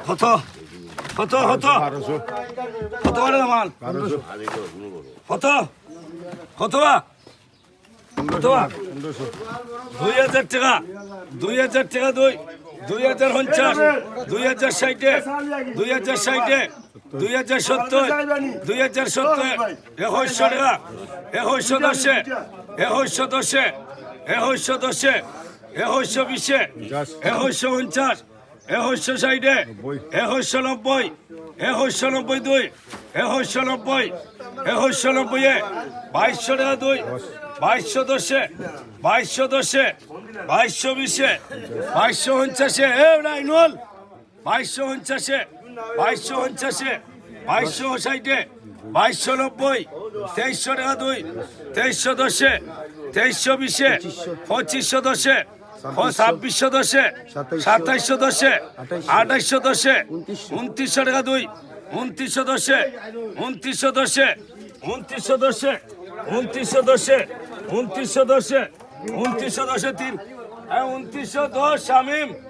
কত কত কত কত করে মাল কত কত বা কত বা 2000 টাকা 2000 টাকা 2050 2060 2060 2070 2070 2100 টাকা 2110 2110 2110 2120 2150 2160 2190 2192 2190 2190 2200 টাকা 2210 2210 2220 2250 নাইনুল 2250 2250 2260 2290 2300 টাকা 2310 2320 2510 2610 2710 2810 2900 টাকা 2910 2910 2910 2910 2910 3 2910 শামিম